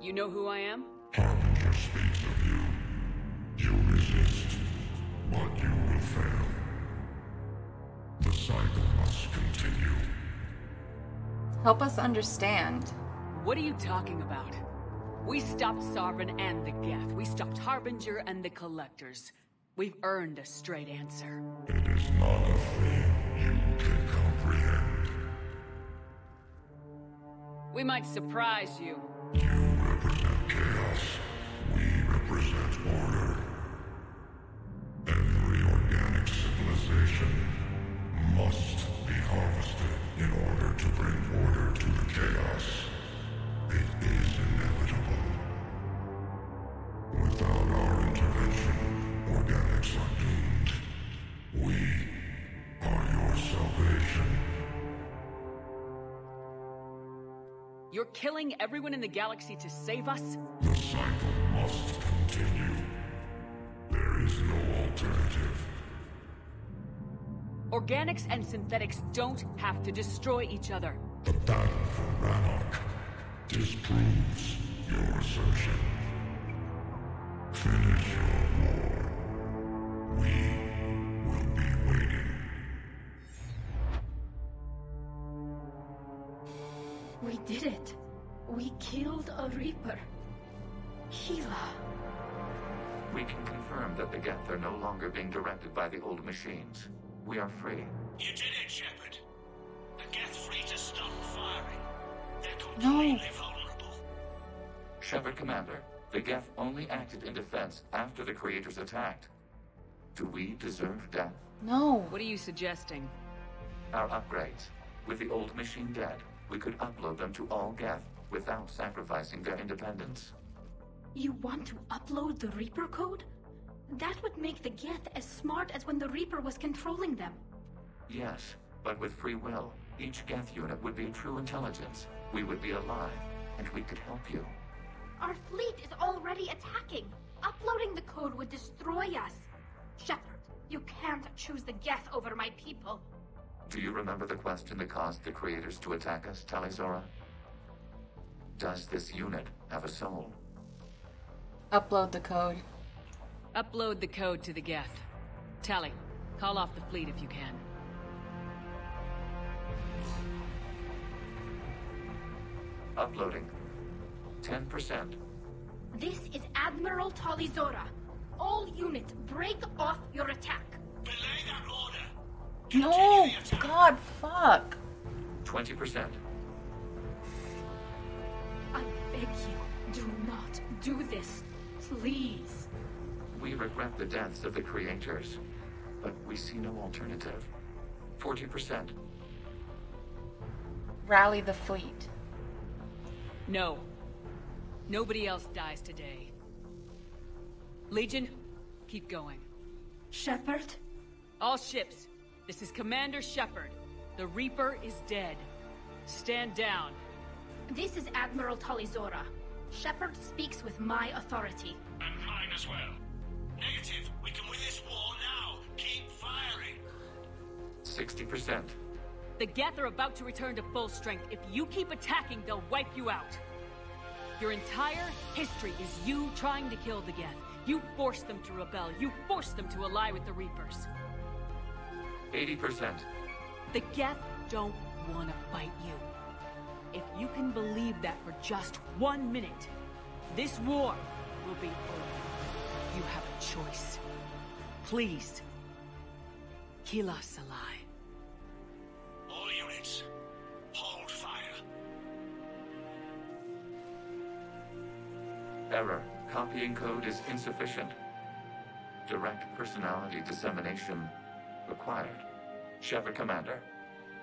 You know who I am? Harbinger speaks of you. You resist, but you will fail. The cycle must continue. Help us understand. What are you talking about? We stopped Sovereign and the Geth. We stopped Harbinger and the Collectors. We've earned a straight answer. It is not a thing you can comprehend. We might surprise you. You represent chaos. We represent order. Every organic civilization must be harvested in order to bring order to the chaos. It is inevitable. Without our intervention, organics are doomed. We are your salvation. You're killing everyone in the galaxy to save us? The cycle must continue. There is no alternative. Organics and synthetics don't have to destroy each other. The battle for Rannoch disproves your assertion. Finish your war. We will be waiting. We did it. We killed a Reaper. Hila. We can confirm that the Geth are no longer being directed by the old machines. We are free. You did it, Shepard. The Geth free to stop firing. They're completely vulnerable. Shepard Commander, the Geth only acted in defense after the Creators attacked. Do we deserve death? No. What are you suggesting? Our upgrades. With the old machine dead, we could upload them to all Geth without sacrificing their independence. You want to upload the Reaper code? That would make the Geth as smart as when the Reaper was controlling them. Yes, but with free will, each Geth unit would be true intelligence. We would be alive, and we could help you. Our fleet is already attacking. Uploading the code would destroy us. Shepard, you can't choose the Geth over my people. Do you remember the question that caused the Creators to attack us, Talizora? Does this unit have a soul? Upload the code. Upload the code to the Geth. Tally, call off the fleet if you can. Uploading. 10%. This is Admiral Talizora. All units, break off your attack. Belay that order. No! God, fuck. 20%. I beg you, do not do this. Please. We regret the deaths of the Creators, but we see no alternative. 40%. Rally the fleet. No. Nobody else dies today. Legion, keep going. Shepard? All ships, this is Commander Shepard. The Reaper is dead. Stand down. This is Admiral Talizora. Shepard speaks with my authority. And mine as well. Negative. We can win this war now. Keep firing. 60%. The Geth are about to return to full strength. If you keep attacking, they'll wipe you out. Your entire history is you trying to kill the Geth. You forced them to rebel. You forced them to ally with the Reapers. 80%. The Geth don't want to fight you. If you can believe that for just 1 minute, this war will be over. You have a choice. Please, kill us alive. All units, hold fire. Error. Copying code is insufficient. Direct personality dissemination required. Shepard Commander,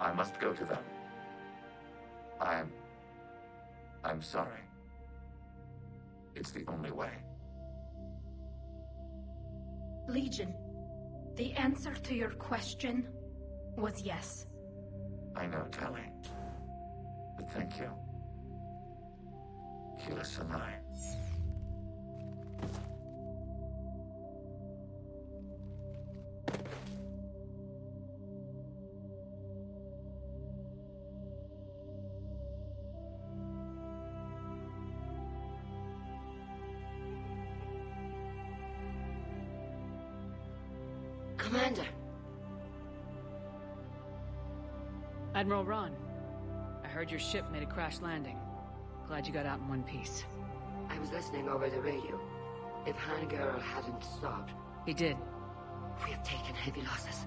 I must go to them. I'm sorry. It's the only way. Legion, the answer to your question was yes. I know, Tally. But thank you. Kila Sanai. Commander. Admiral Ron, I heard your ship made a crash landing. Glad you got out in one piece. I was listening over the radio. If Hangirl hadn't stopped... He did. We have taken heavy losses.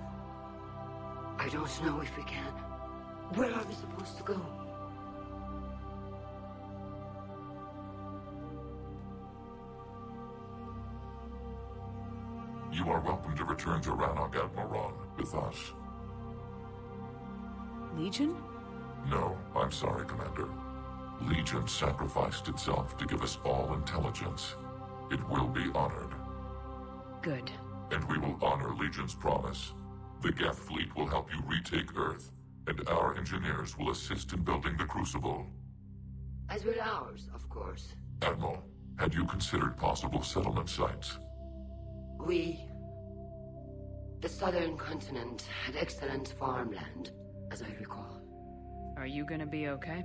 I don't know if we can. Where are we supposed to go? You are welcome to return to Rannoch, Admiral Ron, with us. Legion? No, I'm sorry, Commander. Legion sacrificed itself to give us all intelligence. It will be honored. Good. And we will honor Legion's promise. The Geth fleet will help you retake Earth, and our engineers will assist in building the Crucible. As will ours, of course. Admiral, had you considered possible settlement sites? The southern continent had excellent farmland, as I recall. Are you gonna be okay?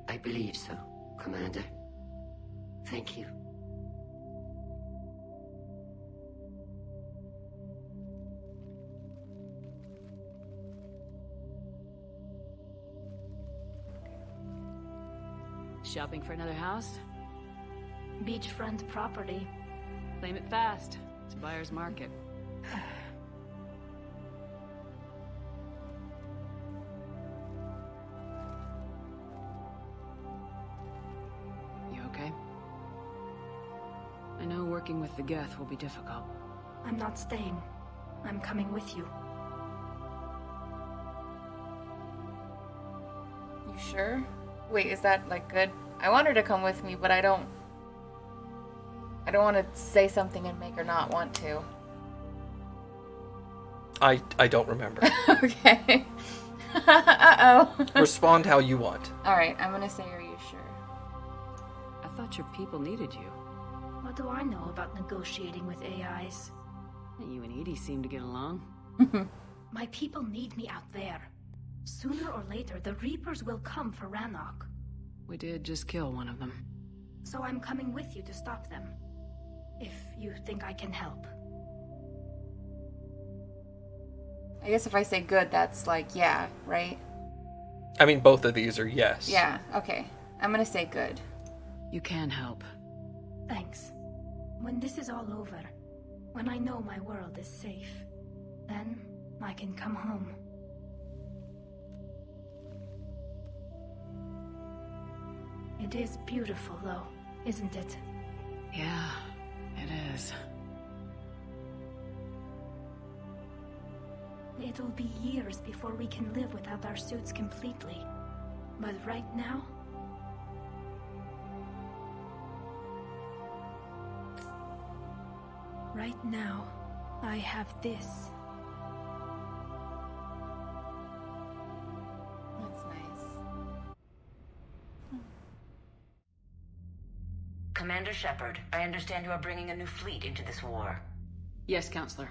I believe so, Commander. Thank you. Shopping for another house? Beachfront property. Claim it fast. It's a buyer's market. You okay? I know working with the Geth will be difficult. I'm not staying. I'm coming with you. You sure? Wait, is that, like, good? I want her to come with me, but I don't want to say something and make her not want to. I don't remember. Okay. Uh-oh. Respond how you want. Alright, I'm gonna say, are you sure? I thought your people needed you. What do I know about negotiating with AIs? You and Edie seem to get along. My people need me out there. Sooner or later, the Reapers will come for Rannoch. We did just kill one of them. So I'm coming with you to stop them. If you think I can help. I guess if I say good, that's like, yeah, right? I mean, both of these are yes. Yeah, okay. I'm gonna say good. You can help. Thanks. When this is all over, when I know my world is safe, then I can come home. It is beautiful, though, isn't it? Yeah, it is. It'll be years before we can live without our suits completely. But right now... Right now, I have this. That's nice. Commander Shepard, I understand you are bringing a new fleet into this war. Yes, Counselor.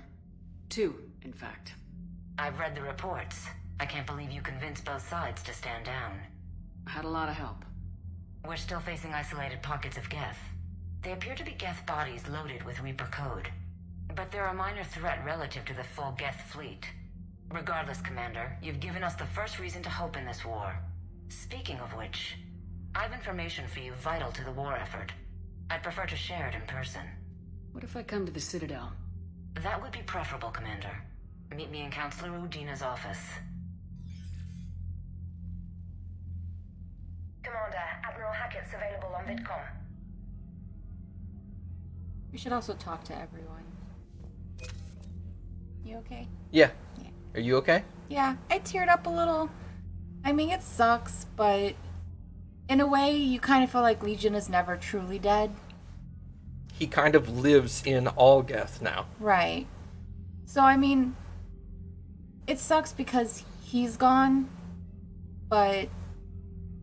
2, in fact. I've read the reports. I can't believe you convinced both sides to stand down. I had a lot of help. We're still facing isolated pockets of Geth. They appear to be Geth bodies loaded with Reaper code. But they're a minor threat relative to the full Geth fleet. Regardless, Commander, you've given us the first reason to hope in this war. Speaking of which, I've information for you vital to the war effort. I'd prefer to share it in person. What if I come to the Citadel? That would be preferable, Commander. Meet me in Counselor Udina's office. Commander, Admiral Hackett's available on VidCom. We should also talk to everyone. You okay? Yeah. Yeah. Are you okay? Yeah, I teared up a little. I mean, it sucks, but in a way, you kind of feel like Legion is never truly dead. He kind of lives in all Geth now. Right. So, I mean, it sucks because he's gone, but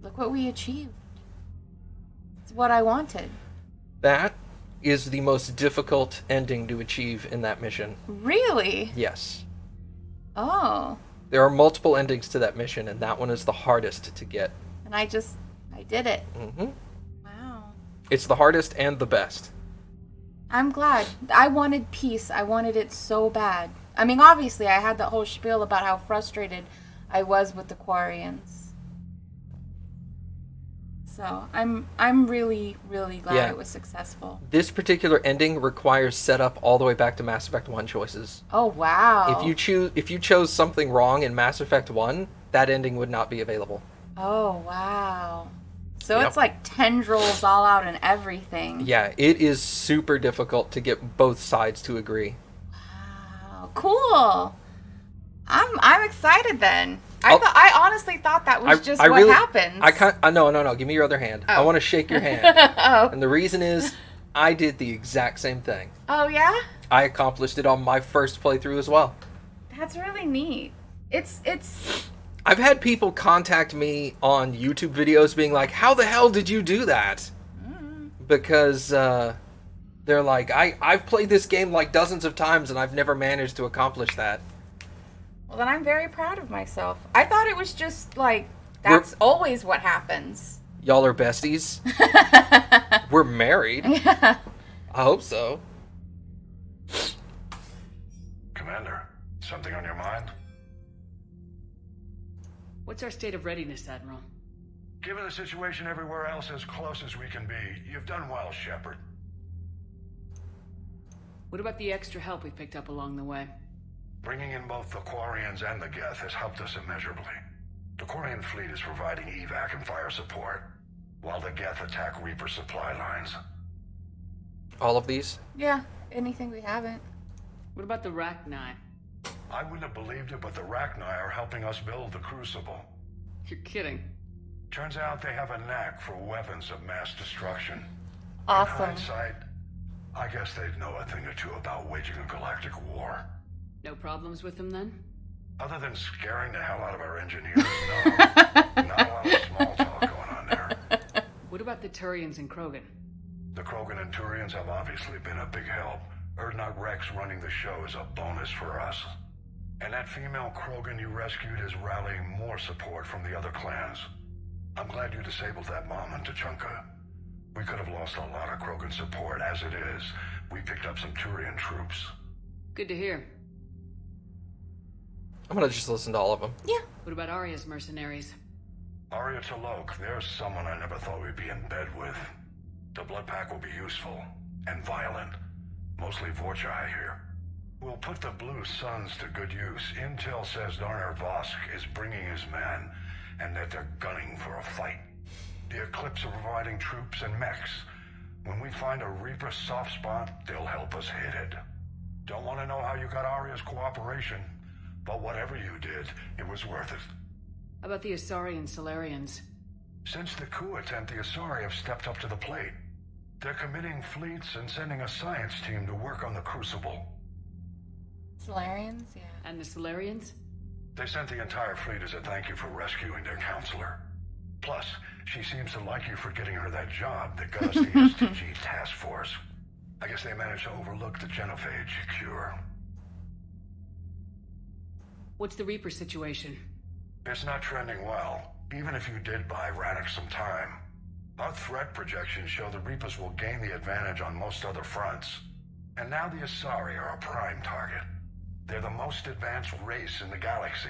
look what we achieved. It's what I wanted. That is the most difficult ending to achieve in that mission. Really? Yes. Oh. There are multiple endings to that mission, and that one is the hardest to get. And I did it. Mm-hmm. Wow. It's the hardest and the best. I'm glad. I wanted peace. I wanted it so bad. I mean, obviously, I had that whole spiel about how frustrated I was with the Quarians. So, I'm really, really glad it was successful. This particular ending requires setup all the way back to Mass Effect 1 choices. Oh, wow. If you chose something wrong in Mass Effect 1, that ending would not be available. Oh, wow. So it's like tendrils all out and everything. Yeah, it is super difficult to get both sides to agree. Wow, cool. I'm excited then. I honestly thought that was just what happens. No. Give me your other hand. I want to shake your hand. And the reason is, I did the exact same thing. Oh yeah? I accomplished it on my first playthrough as well. That's really neat. It's. I've had people contact me on YouTube videos being like, how the hell did you do that? Because they're like, I've played this game like dozens of times and I've never managed to accomplish that. Well, then I'm very proud of myself. I thought it was just like, that's always what happens. Y'all are besties? We're married. Yeah. I hope so. Commander, something on your mind? What's our state of readiness, Admiral? Given the situation everywhere else as close as we can be, you've done well, Shepard. What about the extra help we picked up along the way? Bringing in both the Quarians and the Geth has helped us immeasurably. The Quarian fleet is providing evac and fire support, while the Geth attack Reaper supply lines. All of these? Yeah, anything we haven't. What about the Rachni? I wouldn't have believed it, but the Rachni are helping us build the Crucible. You're kidding. Turns out they have a knack for weapons of mass destruction. Awesome. In hindsight, I guess they'd know a thing or two about waging a galactic war. No problems with them then? Other than scaring the hell out of our engineers, no. Not a lot of small talk going on there. What about the Turians and Krogan? The Krogan and Turians have obviously been a big help. Urdnot Rex running the show is a bonus for us. And that female Krogan you rescued is rallying more support from the other clans. I'm glad you disabled that bomb in Tuchanka. We could have lost a lot of Krogan support. As it is, we picked up some Turian troops. Good to hear. I'm gonna just listen to all of them. Yeah. What about Arya's mercenaries? Arya T'Loak, there's someone I never thought we'd be in bed with. The Blood Pack will be useful and violent. Mostly Vorcha, I hear. We'll put the Blue Suns to good use. Intel says Darner Vosk is bringing his men, and that they're gunning for a fight. The Eclipse are providing troops and mechs. When we find a Reaper soft spot, they'll help us hit it. Don't want to know how you got Arya's cooperation, but whatever you did, it was worth it. How about the Asari and Solarians? Since the coup attempt, the Asari have stepped up to the plate. They're committing fleets and sending a science team to work on the Crucible. Solarians, yeah. And the Solarians? They sent the entire fleet as a thank you for rescuing their counselor. Plus, she seems to like you for getting her that job that got us the STG task force. I guess they managed to overlook the genophage cure. What's the Reaper situation? It's not trending well, even if you did buy Rannoch some time. Our threat projections show the Reapers will gain the advantage on most other fronts. And now the Asari are a prime target. They're the most advanced race in the galaxy.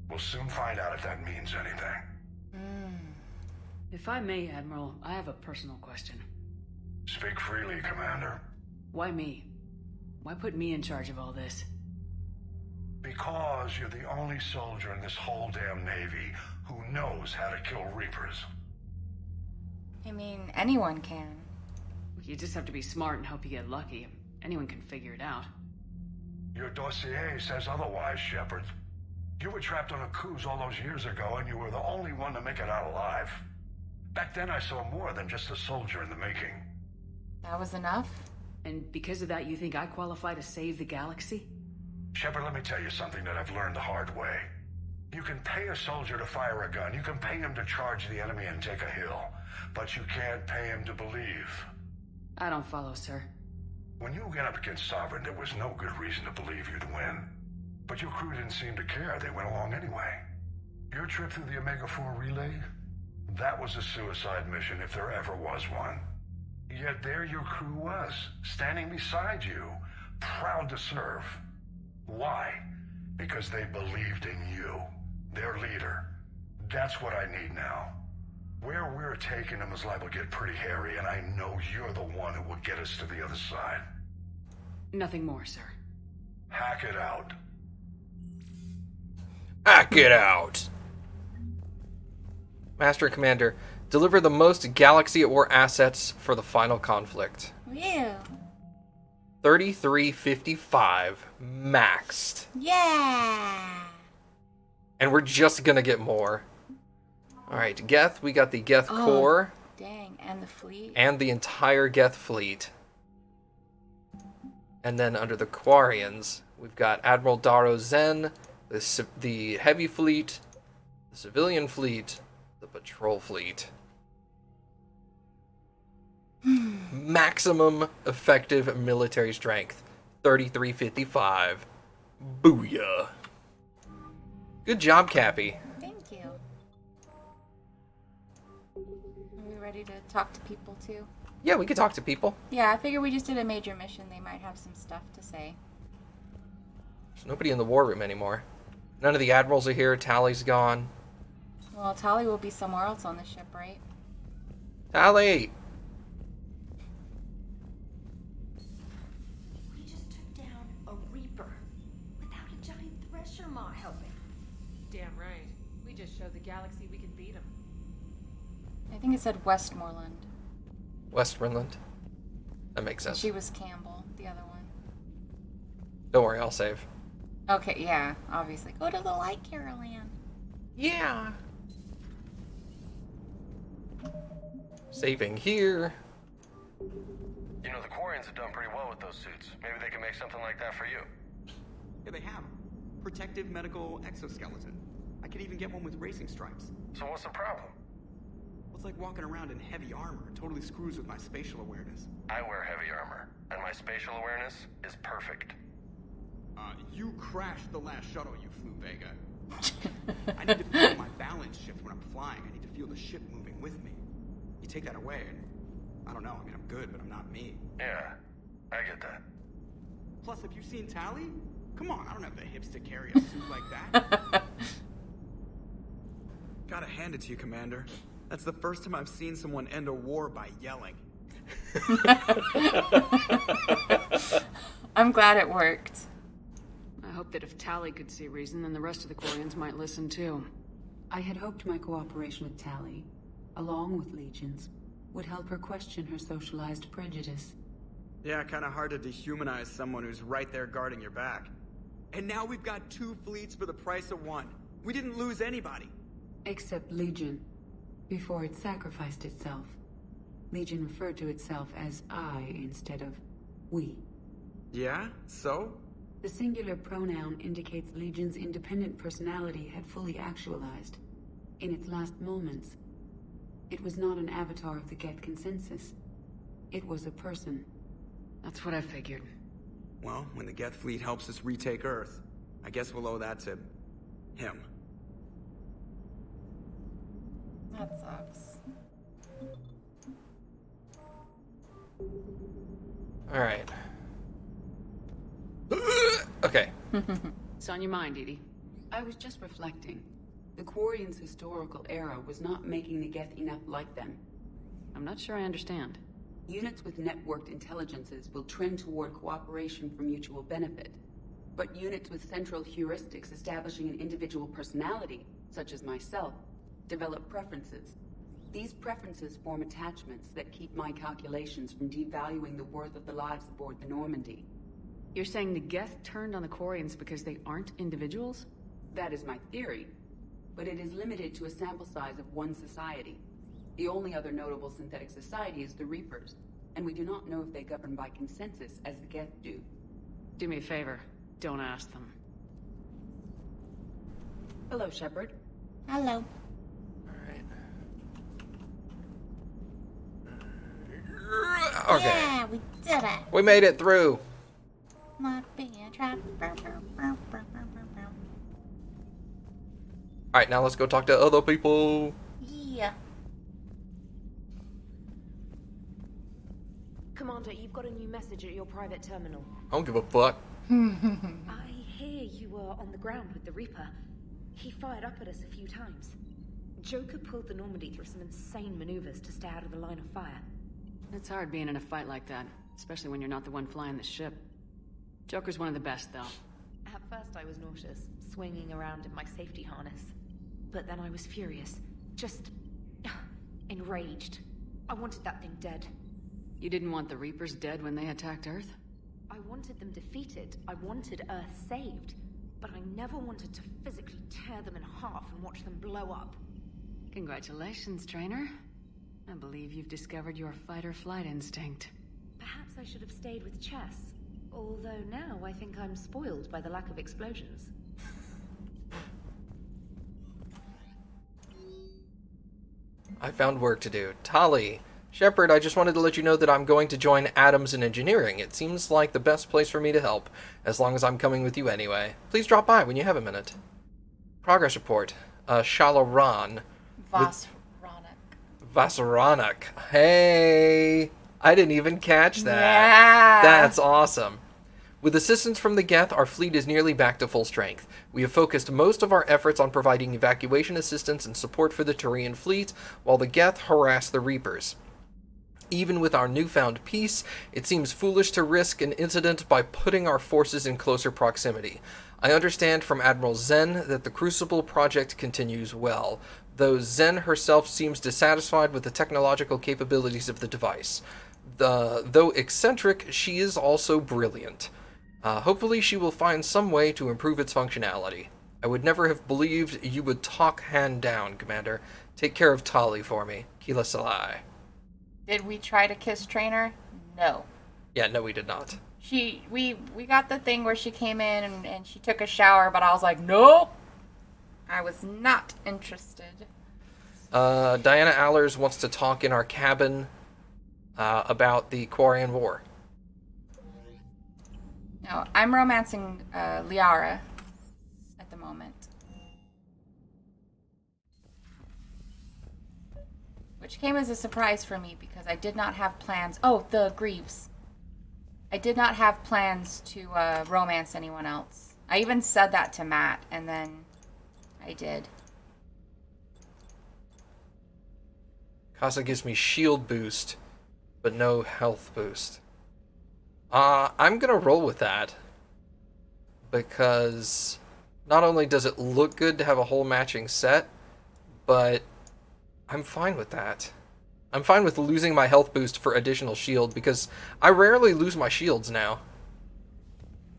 We'll soon find out if that means anything. If I may, Admiral, I have a personal question. Speak freely, Commander. Why me? Why put me in charge of all this? Because you're the only soldier in this whole damn Navy who knows how to kill Reapers. I mean, anyone can. You just have to be smart and hope you get lucky. Anyone can figure it out. Your dossier says otherwise, Shepard. You were trapped on a cruise all those years ago, and you were the only one to make it out alive. Back then I saw more than just a soldier in the making. That was enough? And because of that, you think I qualify to save the galaxy? Shepard, let me tell you something that I've learned the hard way. You can pay a soldier to fire a gun, you can pay him to charge the enemy and take a hill, but you can't pay him to believe. I don't follow, sir. When you went up against Sovereign, there was no good reason to believe you'd win. But your crew didn't seem to care, they went along anyway. Your trip through the Omega-4 relay? That was a suicide mission if there ever was one. Yet there your crew was, standing beside you, proud to serve. Why? Because they believed in you, their leader. That's what I need now. Where we're taking them is liable to get pretty hairy, and I know you're the one who will get us to the other side. Nothing more, sir. Hack it out. Hack it out! Master and Commander, deliver the most Galaxy at War assets for the final conflict. Yeah. 3355 maxed. Yeah. And we're just gonna get more. Alright, Geth, we got the Geth core. Dang, and the fleet. And the entire Geth fleet. And then under the Quarians, we've got Admiral Daro Zen, the heavy fleet, the civilian fleet, the patrol fleet. Maximum effective military strength, 3355. Booyah. Good job, Kappy. Thank you. Are we ready to talk to people too? Yeah, we could talk to people. Yeah, I figure we just did a major mission. They might have some stuff to say. There's nobody in the war room anymore. None of the admirals are here. Tally's gone. Well, Tally will be somewhere else on the ship, right? Tally! We just took down a Reaper without a giant thresher maw helping. Damn right. We just showed the galaxy we can beat him. I think it said Westmoreland. Westmoreland. That makes And sense. she was Campbell, the other one. Don't worry, I'll save. Okay, yeah, obviously. Go to the light, Caroline. Yeah. Saving here. You know, the Quarians have done pretty well with those suits. Maybe they can make something like that for you. Yeah, they have. Protective medical exoskeleton. I could even get one with racing stripes. So what's the problem? Well, it's like walking around in heavy armor. It totally screws with my spatial awareness. I wear heavy armor, and my spatial awareness is perfect. You crashed the last shuttle you flew, Vega. I need to feel my balance shift when I'm flying. I need to feel the ship moving with me. You take that away, and I don't know. I mean, I'm good, but I'm not me. Yeah, I get that. Plus, have you seen Tally? Come on, I don't have the hips to carry a suit like that. Gotta hand it to you, Commander. That's the first time I've seen someone end a war by yelling. I'm glad it worked. I hope that if Tally could see reason, then the rest of the Quarians might listen too. I had hoped my cooperation with Tally, along with Legions, would help her question her socialized prejudice. Yeah, kinda hard to dehumanize someone who's right there guarding your back. And now we've got 2 fleets for the price of 1. We didn't lose anybody. Except Legion, before it sacrificed itself. Legion referred to itself as I instead of we. Yeah? So? The singular pronoun indicates Legion's independent personality had fully actualized. In its last moments, it was not an avatar of the Geth consensus. It was a person. That's what I figured. Well, when the Geth fleet helps us retake Earth, I guess we'll owe that to him. That sucks. Alright. Okay. It's on your mind, Edie. I was just reflecting. The Quarians' historical era was not making the Geth enough like them. I'm not sure I understand. Units with networked intelligences will trend toward cooperation for mutual benefit. But units with central heuristics establishing an individual personality, such as myself, develop preferences. These preferences form attachments that keep my calculations from devaluing the worth of the lives aboard the Normandy. You're saying the Geth turned on the Quarians because they aren't individuals? That is my theory, but it is limited to a sample size of one society. The only other notable synthetic society is the Reapers, and we do not know if they govern by consensus as the Geth do. Do me a favor, don't ask them. Hello, Shepard. Hello. Okay. Yeah, we did it. We made it through. Not be a trap. Alright, now let's go talk to other people. Yeah. Commander, you've got a new message at your private terminal. I don't give a fuck. I hear you were on the ground with the Reaper. He fired up at us a few times. Joker pulled the Normandy through some insane maneuvers to stay out of the line of fire. It's hard being in a fight like that, especially when you're not the one flying the ship. Joker's one of the best, though. At first I was nauseous, swinging around in my safety harness. But then I was furious. Just... enraged. I wanted that thing dead. You didn't want the Reapers dead when they attacked Earth? I wanted them defeated. I wanted Earth saved. But I never wanted to physically tear them in half and watch them blow up. Congratulations, trainer. I believe you've discovered your fight-or-flight instinct. Perhaps I should have stayed with chess. Although now I think I'm spoiled by the lack of explosions. I found work to do. Tali. Shepard, I just wanted to let you know that I'm going to join Atoms in Engineering. It seems like the best place for me to help, as long as I'm coming with you anyway. Please drop by when you have a minute. Progress report. Shalaran. Vasaranak. Hey! I didn't even catch that. Yeah. That's awesome. With assistance from the Geth, our fleet is nearly back to full strength. We have focused most of our efforts on providing evacuation assistance and support for the Turian fleet, while the Geth harass the Reapers. Even with our newfound peace, it seems foolish to risk an incident by putting our forces in closer proximity. I understand from Admiral Zen that the Crucible project continues well, though Zen herself seems dissatisfied with the technological capabilities of the device. Though eccentric, she is also brilliant. Hopefully she will find some way to improve its functionality. I would never have believed you would talk hand down, Commander. Take care of Tali for me. Kila Salai. Did we try to kiss Trainer? No. Yeah, no, we did not. We got the thing where she came in and she took a shower, but I was like, nope. I was not interested. Diana Allers wants to talk in our cabin about the Quarian War. No, I'm romancing Liara at the moment. Which came as a surprise for me because I did not have plans. Oh, the Greaves. I did not have plans to romance anyone else. I even said that to Matt, and then I did. Casa gives me shield boost, but no health boost. I'm gonna roll with that. Because not only does it look good to have a whole matching set, but I'm fine with that. I'm fine with losing my health boost for additional shield, because I rarely lose my shields now.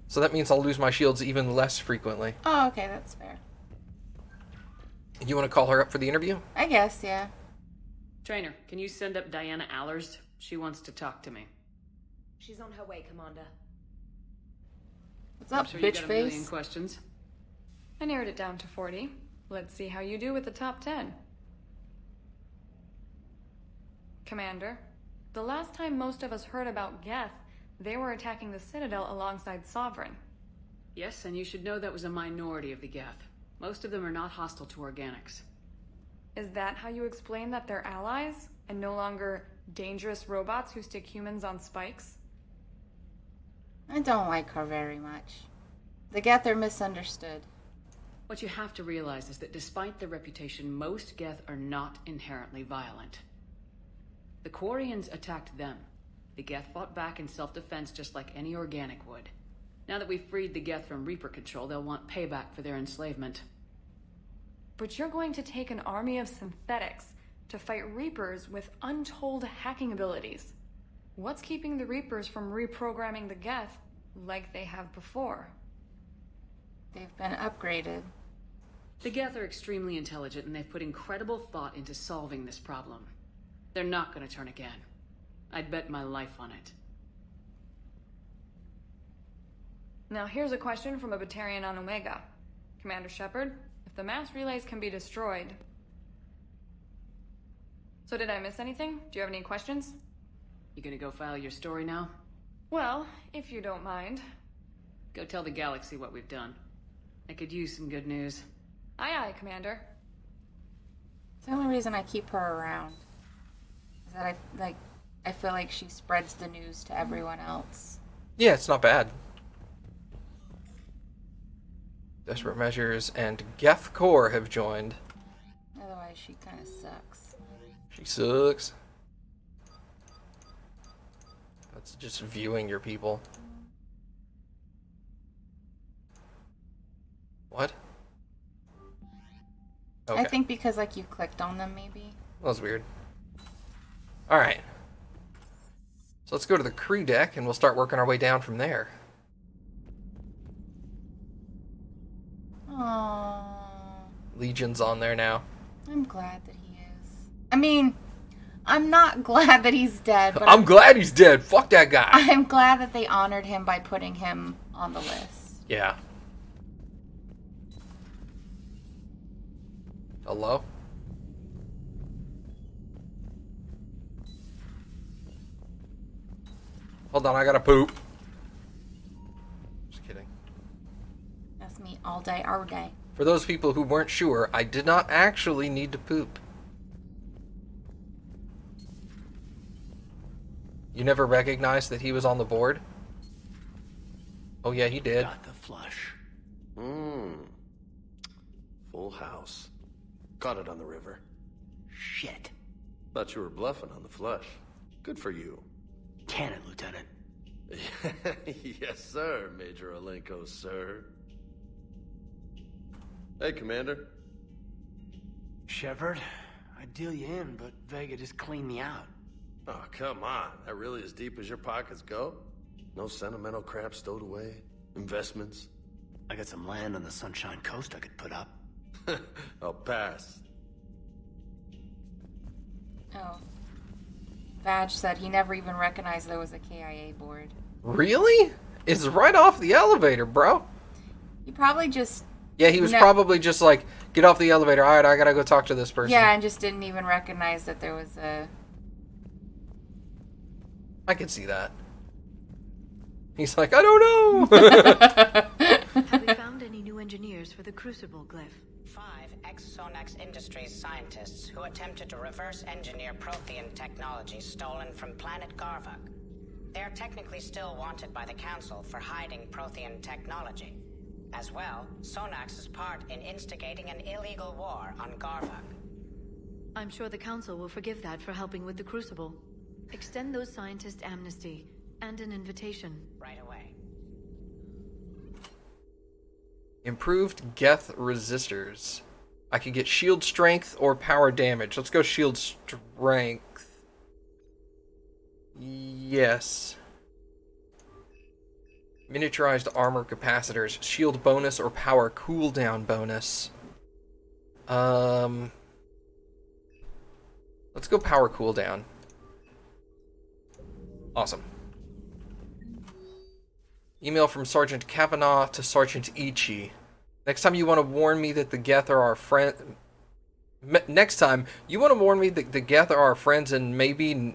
So that means I'll lose my shields even less frequently. Oh, okay, that's fair. You want to call her up for the interview? I guess, yeah. Trainer, can you send up Diana Allers? She wants to talk to me. She's on her way, Commander. What's up, sure bitch you got a million face? questions. I narrowed it down to 40. Let's see how you do with the top 10. Commander, the last time most of us heard about Geth, they were attacking the Citadel alongside Sovereign. Yes, and you should know that was a minority of the Geth. Most of them are not hostile to organics. Is that how you explain that they're allies, and no longer dangerous robots who stick humans on spikes? I don't like her very much. The Geth are misunderstood. What you have to realize is that despite their reputation, most Geth are not inherently violent. The Quarians attacked them. The Geth fought back in self-defense just like any organic would. Now that we've freed the Geth from Reaper control, they'll want payback for their enslavement. But you're going to take an army of synthetics to fight Reapers with untold hacking abilities. What's keeping the Reapers from reprogramming the Geth like they have before? They've been upgraded. The Geth are extremely intelligent, and they've put incredible thought into solving this problem. They're not going to turn again. I'd bet my life on it. Now here's a question from a Batarian on Omega. Commander Shepard, if the mass relays can be destroyed... So did I miss anything? Do you have any questions? You gonna go file your story now? Well, if you don't mind. Go tell the galaxy what we've done. I could use some good news. Aye aye, Commander. It's the only reason I keep her around. Is that I feel like she spreads the news to everyone else. Yeah, it's not bad. Desperate Measures and Geth Core have joined. Otherwise, she kind of sucks. She sucks. That's just viewing your people. What? Okay. I think because, like, you clicked on them, maybe. That was weird. Alright. So let's go to the crew deck, and we'll start working our way down from there. Aww. Legion's on there now. I'm glad that he is. I mean, I'm not glad that he's dead, but I'm glad he's dead. Fuck that guy. I'm glad that they honored him by putting him on the list. Yeah. Hello? Hold on, I gotta poop. Just kidding. That's me all day, our day. For those people who weren't sure, I did not actually need to poop. You never recognized that he was on the board? Oh yeah, he did. Got the flush. Full house. Got it on the river. Shit. Thought you were bluffing on the flush. Good for you. Can it, Lieutenant? Yes, sir, Major Olenko, sir. Hey, Commander. Shepard, I'd deal you in, but Vega just cleaned me out. Oh, come on. That really as deep as your pockets go? No sentimental crap stowed away? Investments? I got some land on the Sunshine Coast I could put up. I'll pass. Oh. Vag said he never even recognized there was a KIA board. Really? It's right off the elevator, bro. He probably just... Yeah, he was probably just like, get off the elevator. All right, I gotta go talk to this person. Yeah, and just didn't even recognize that there was a... I can see that. He's like, I don't know. Have we found any new engineers for the Crucible glyph? 5 ex-Sonax Industries scientists who attempted to reverse engineer Prothean technology stolen from planet Garvuk. They are technically still wanted by the Council for hiding Prothean technology. As well, Sonax's part in instigating an illegal war on Garvuk. I'm sure the Council will forgive that for helping with the Crucible. Extend those scientists amnesty and an invitation. Right away. Improved Geth resistors. I could get shield strength or power damage. Let's go shield strength. Yes. Miniaturized armor capacitors. Shield bonus or power cooldown bonus. Let's go power cooldown. Awesome. Email from Sergeant Kavanaugh to Sergeant Ichi. Next time you want to warn me that the Geth are our friend. Next time you want to warn me that the Geth are our friends and maybe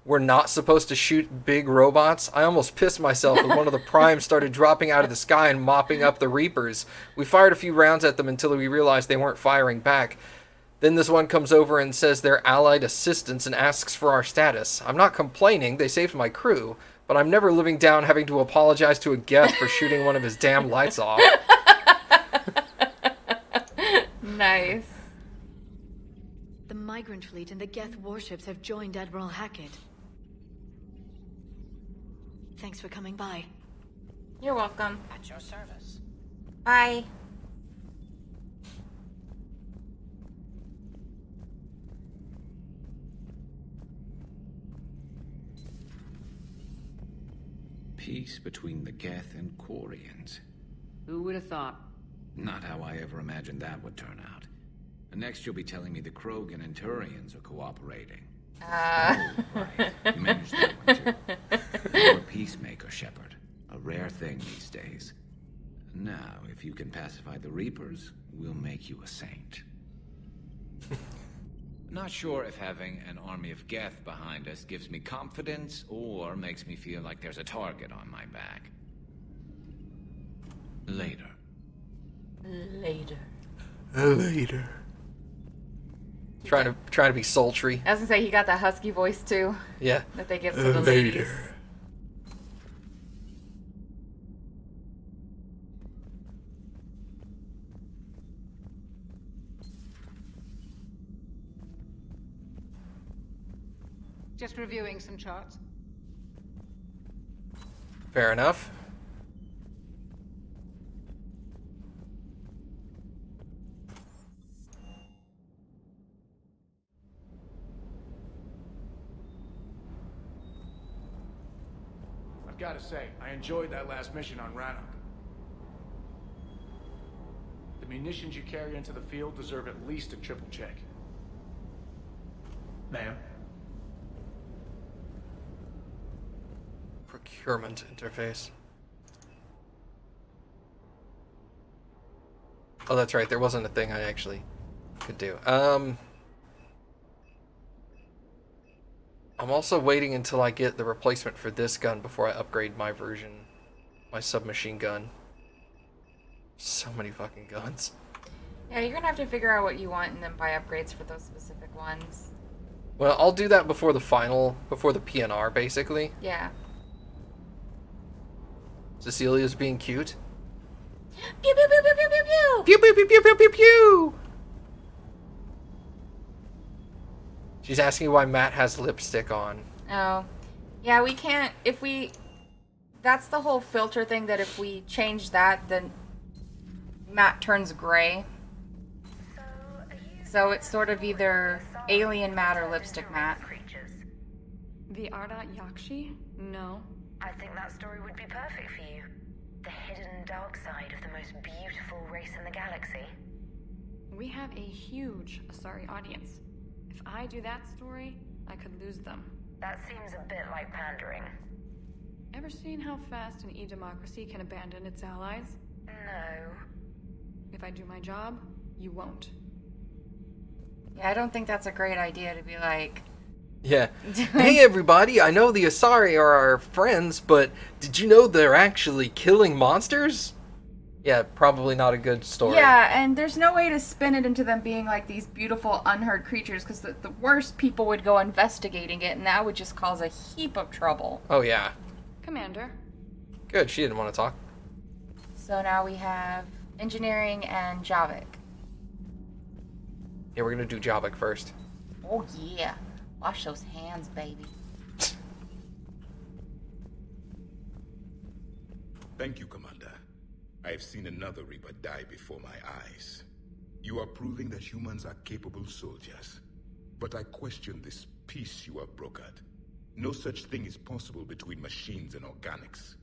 we're not supposed to shoot big robots. I almost pissed myself when one of the primes started dropping out of the sky and mopping up the Reapers. We fired a few rounds at them until we realized they weren't firing back. Then this one comes over and says they're allied assistants and asks for our status. I'm not complaining, they saved my crew, but I'm never living down having to apologize to a Geth for shooting one of his damn lights off. Nice. The migrant fleet and the Geth warships have joined Admiral Hackett. Thanks for coming by. You're welcome. At your service. Bye. Peace between the Geth and Quarians. Who would have thought? Not how I ever imagined that would turn out. And next you'll be telling me the Krogan and Turians are cooperating. Oh, right. You managed that one too. You're a peacemaker, Shepard. A rare thing these days. Now, if you can pacify the Reapers, we'll make you a saint. Not sure if having an army of Geth behind us gives me confidence or makes me feel like there's a target on my back. Later. Later. Later. Trying to be sultry. I was gonna say, he got that husky voice too. Yeah. That they give to the ladies. Just reviewing some charts. Fair enough. I've got to say, I enjoyed that last mission on Rannoch. The munitions you carry into the field deserve at least a triple check. Ma'am? Procurement interface. Oh, that's right. There wasn't a thing I actually could do. I'm also waiting until I get the replacement for this gun before I upgrade my version, my submachine gun. So many fucking guns. Yeah, you're gonna have to figure out what you want and then buy upgrades for those specific ones. Well, I'll do that before the PNR, basically. Yeah. Cecilia's being cute. Pew pew pew pew pew pew pew! Pew pew pew pew pew pew pew! She's asking why Matt has lipstick on. Oh. Yeah, we can't, that's the whole filter thing, that if we change that, then Matt turns gray. So it's sort of either alien Matt or lipstick Matt. The Ardat Yakshi? No. I think that story would be perfect for you. The hidden dark side of the most beautiful race in the galaxy. We have a huge Asari audience. If I do that story, I could lose them. That seems a bit like pandering. Ever seen how fast an e-democracy can abandon its allies? No. If I do my job, you won't. Yeah, I don't think that's a great idea to be like... Yeah. Hey everybody, I know the Asari are our friends, but did you know they're actually killing monsters? Yeah, probably not a good story. Yeah, and there's no way to spin it into them being like these beautiful unheard creatures, because the worst people would go investigating it, and that would just cause a heap of trouble. Oh yeah. Commander. Good, she didn't want to talk. So now we have engineering and Javik. Yeah, we're gonna do Javik first. Oh yeah. Wash those hands, baby. Thank you, Commander. I have seen another Reaper die before my eyes. You are proving that humans are capable soldiers. But I question this peace you have brokered. No such thing is possible between machines and organics.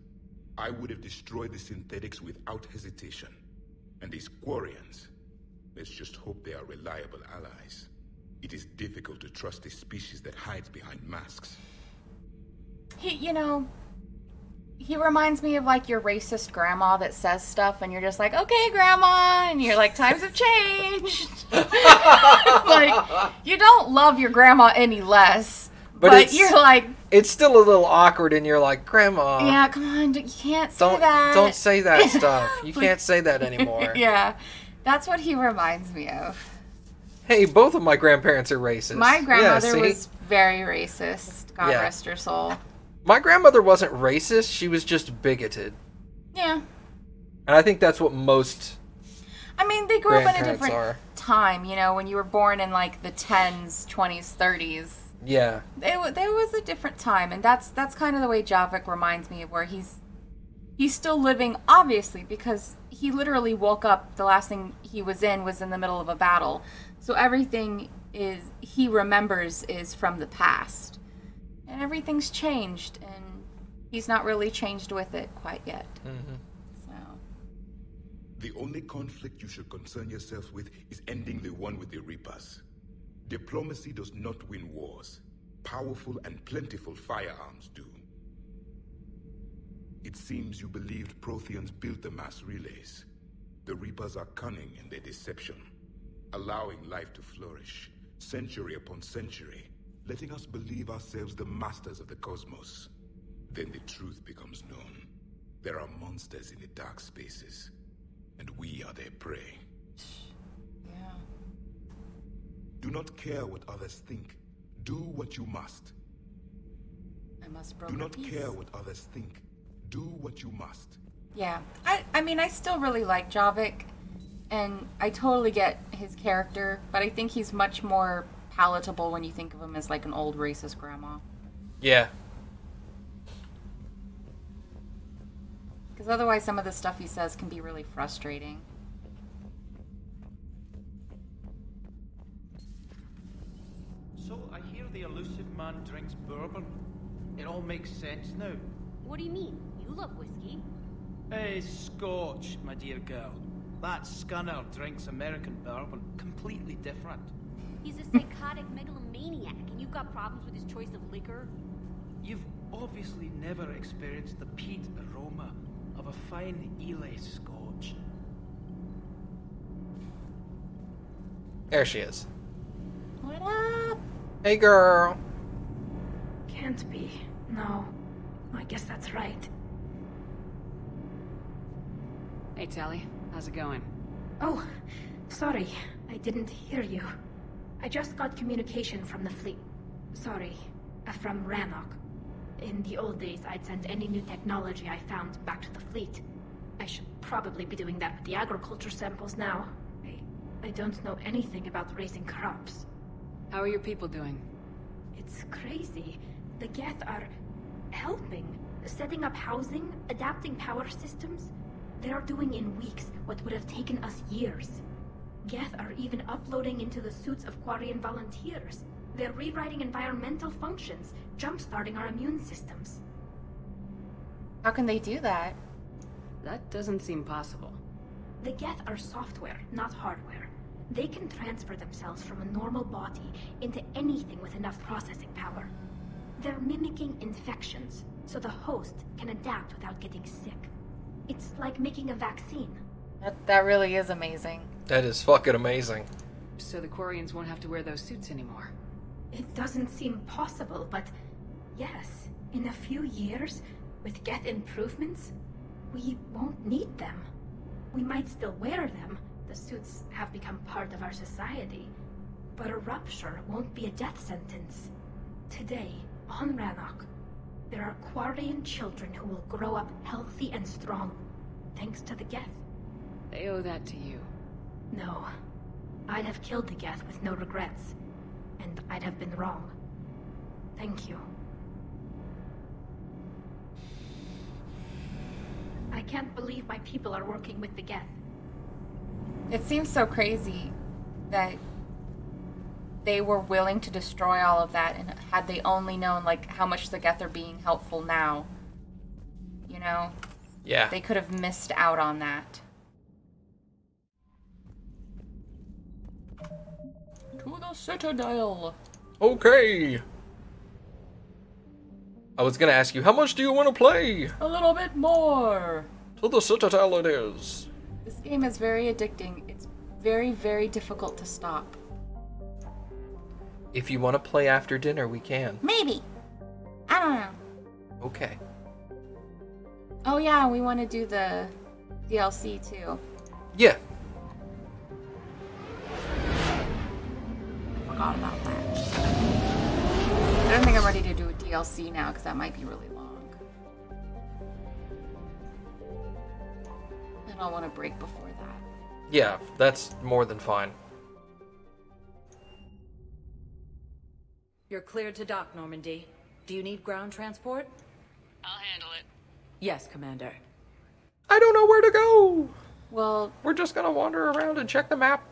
I would have destroyed the synthetics without hesitation. And these Quarians, let's just hope they are reliable allies. It is difficult to trust a species that hides behind masks. He reminds me of like your racist grandma that says stuff and you're just like, okay, grandma, and you're like, times have changed. Like, you don't love your grandma any less, but you're like... It's still a little awkward and you're like, grandma. Yeah, come on, you can't say that. Don't say that stuff. You can't say that anymore. Yeah, that's what he reminds me of. Hey, both of my grandparents are racist. My grandmother was very racist. God Yeah. rest her soul. My grandmother wasn't racist, she was just bigoted. Yeah. And I think that's what most I mean, they grew up in a grandparents different are. time, you know, when you were born in like the 10s, 20s, 30s. Yeah. There was a different time, and that's kind of the way Javik reminds me of, where he's still living, obviously, because he literally woke up, the last thing he was in the middle of a battle. So everything he remembers is from the past. And everything's changed, and he's not really changed with it quite yet. Mm-hmm. The only conflict you should concern yourself with is ending the one with the Reapers. Diplomacy does not win wars. Powerful and plentiful firearms do. It seems you believed Protheans built the mass relays. The Reapers are cunning in their deception, allowing life to flourish, century upon century, letting us believe ourselves the masters of the cosmos. Then the truth becomes known. There are monsters in the dark spaces, and we are their prey. Yeah. Do not care what others think. Do what you must. I must broker peace. Do not care what others think. Do what you must. Yeah. I mean, I still really like Javik, and I totally get his character, but I think he's much more palatable when you think of him as like an old racist grandma. Yeah. Because otherwise some of the stuff he says can be really frustrating. So I hear the elusive man drinks bourbon. It all makes sense now. What do you mean? You love whiskey. Hey, Scotch, my dear girl. That scunner drinks American bourbon. Completely different. He's a psychotic megalomaniac, and you've got problems with his choice of liquor? You've obviously never experienced the peat aroma of a fine Ely Scotch. There she is. What up? Hey, girl. Can't be. No. I guess that's right. Hey, Tally. How's it going? Oh, sorry. I didn't hear you. I just got communication from the fleet. Sorry. From Rannoch. In the old days, I'd send any new technology I found back to the fleet. I should probably be doing that with the agriculture samples now. I don't know anything about raising crops. How are your people doing? It's crazy. The Geth are helping. Setting up housing, adapting power systems. They are doing in weeks what would have taken us years. Geth are even uploading into the suits of Quarian volunteers. They're rewriting environmental functions, jump-starting our immune systems. How can they do that? That doesn't seem possible. The Geth are software, not hardware. They can transfer themselves from a normal body into anything with enough processing power. They're mimicking infections, so the host can adapt without getting sick. It's like making a vaccine. That really is amazing. That is fucking amazing. So the Quarians won't have to wear those suits anymore. It doesn't seem possible, but yes, in a few years, with Geth improvements, we won't need them. We might still wear them. The suits have become part of our society. But a rupture won't be a death sentence. Today, on Rannoch, there are Quarian children who will grow up healthy and strong, thanks to the Geth. They owe that to you. No. I'd have killed the Geth with no regrets. And I'd have been wrong. Thank you. I can't believe my people are working with the Geth. It seems so crazy that they were willing to destroy all of that, and had they only known, like, how much the Geth are being helpful now, you know? Yeah. They could have missed out on that. To the Citadel! Okay! I was gonna ask you, how much do you want to play? A little bit more! To the Citadel it is. This game is very addicting. It's very, very difficult to stop. If you want to play after dinner, we can. Maybe. I don't know. Okay. Oh yeah, we want to do the DLC too. Yeah. I forgot about that. I don't think I'm ready to do a DLC now because that might be really long. And I'll want to break before that. Yeah, that's more than fine. You're cleared to dock, Normandy. Do you need ground transport? I'll handle it. Yes, Commander. I don't know where to go! Well... We're just gonna wander around and check the map.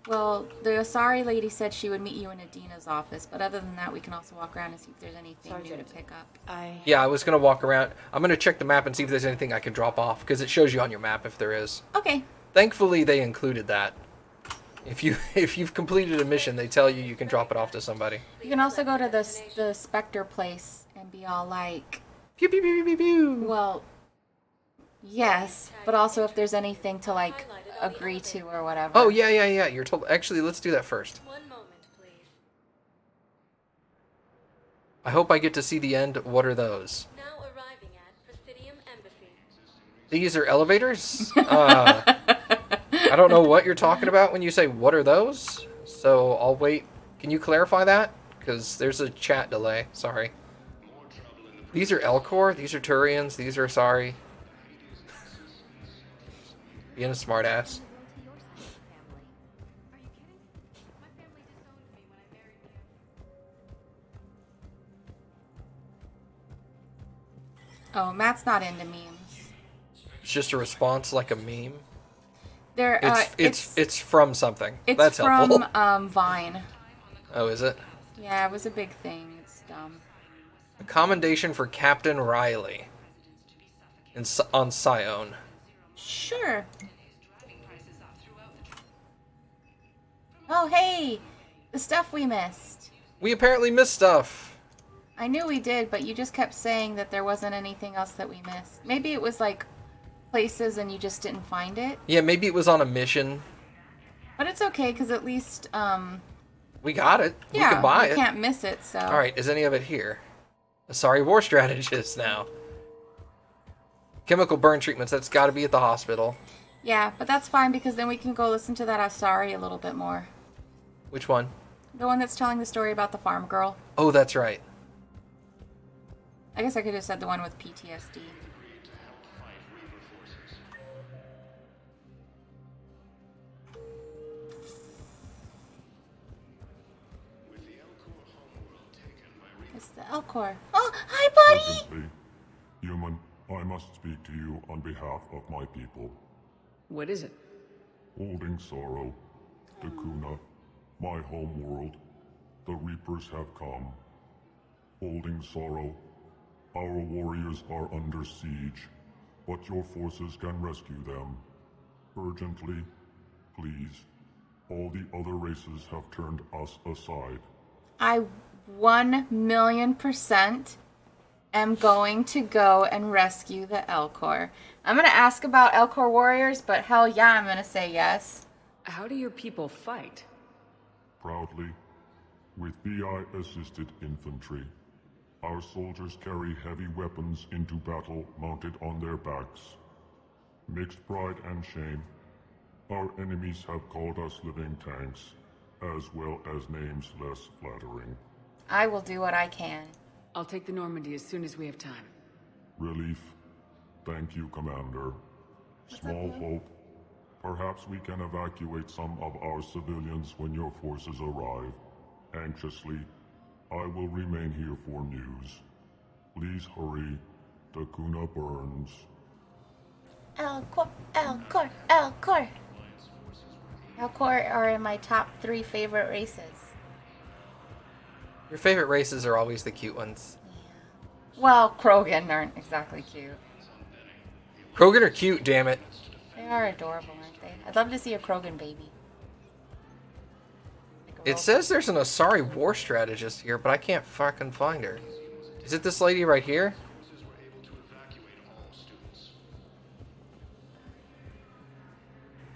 Well, the Asari lady said she would meet you in Adina's office, but other than that, we can also walk around and see if there's anything new to pick up. Yeah, I was gonna walk around. I'm gonna check the map and see if there's anything I can drop off, because it shows you on your map if there is. Okay. Thankfully, they included that. If you've completed a mission, they tell you can drop it off to somebody. You can also go to the Spectre place and be all like... Pew, pew, pew, pew, pew. Well, yes, but also if there's anything to, like, agree to or whatever. Oh, yeah. You're told... Actually, let's do that first. One moment, please. I hope I get to see the end. What are those? Now arriving at Presidium Embassy. These are elevators? I don't know what you're talking about when you say, what are those? So I'll wait Can you clarify that? Because there's a chat delay. Sorry. These are Elcor. These are Turians. These are Asari. Being a smartass. Oh, Matt's not into memes. It's just a response like a meme. It's from something. It's That's from, helpful. Vine. Oh, is it? Yeah, it was a big thing. It's dumb. A commendation for Captain Riley on Scion. Sure. Oh, hey! The stuff we missed. We apparently missed stuff. I knew we did, but you just kept saying that there wasn't anything else that we missed. Maybe it was like places and you just didn't find it. Yeah, maybe it was on a mission. But it's okay, because at least, we got it. Yeah, we can buy it. We can't miss it, so... Alright, is any of it here? Asari war strategist now. Chemical burn treatments, that's gotta be at the hospital. Yeah, but that's fine, because then we can go listen to that Asari a little bit more. Which one? The one that's telling the story about the farm girl. Oh, that's right. I guess I could have said the one with PTSD. It's the Elcor. Oh, hi, buddy! Urgently, human, I must speak to you on behalf of my people. What is it? Holding sorrow, Dakuna, my home world, the Reapers have come. Holding sorrow, our warriors are under siege, but your forces can rescue them. Urgently, please. All the other races have turned us aside. I 1,000,000% am going to go and rescue the Elcor. I'm going to ask about Elcor warriors, but hell yeah, I'm going to say yes. How do your people fight? Proudly, with BI-assisted infantry. Our soldiers carry heavy weapons into battle mounted on their backs. Mixed pride and shame, our enemies have called us living tanks, as well as names less flattering. I will do what I can. I'll take the Normandy as soon as we have time. Relief. Thank you, Commander. Small hope. Perhaps we can evacuate some of our civilians when your forces arrive. Anxiously, I will remain here for news. Please hurry. Dakuna burns. Elcor, Elcor, Elcor. Elcor are in my top 3 favorite races. Your favorite races are always the cute ones. Yeah. Well, Krogan aren't exactly cute. Krogan are cute, damn it. They are adorable, aren't they? I'd love to see a Krogan baby. It says there's an Asari war strategist here, but I can't fucking find her. Is it this lady right here?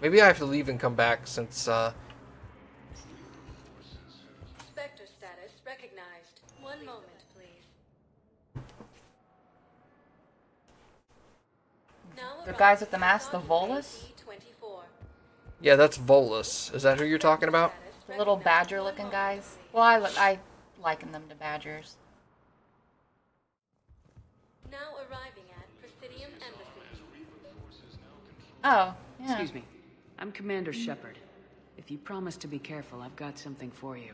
Maybe I have to leave and come back since, Spectre status recognized. One moment, please. The guys with the mask, the Volus? Yeah, that's Volus. Is that who you're talking about? The little badger-looking guys. Well, I liken them to badgers. Now arriving at Presidium Embassy. Oh, yeah. Excuse me. I'm Commander Shepard. If you promise to be careful, I've got something for you.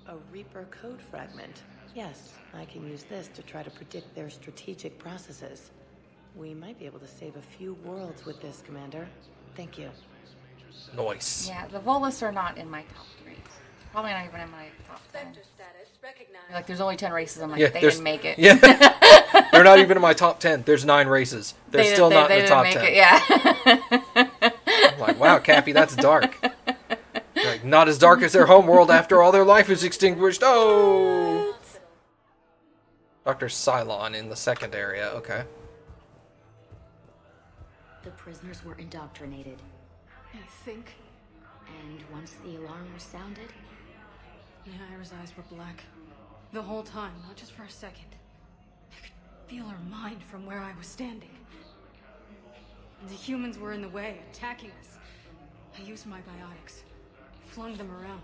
A Reaper code fragment. Yes, I can use this to try to predict their strategic processes. We might be able to save a few worlds with this, Commander. Thank you. Nice. Yeah, the Volus are not in my top 3. Probably not even in my top 10. Like, there's only 10 races. I'm like, they didn't make it. Yeah. They're not even in my top 10. There's 9 races. They're still not in the top 10. It, yeah. I'm like, wow, Kappy, that's dark. Like, not as dark as their homeworld after all their life is extinguished. Oh! Dr. Cylon in the second area. Okay. The prisoners were indoctrinated. I think. And once the alarm was sounded... Naira's eyes were black. The whole time, not just for a second. I could feel her mind from where I was standing. And the humans were in the way, attacking us. I used my biotics. Flung them around.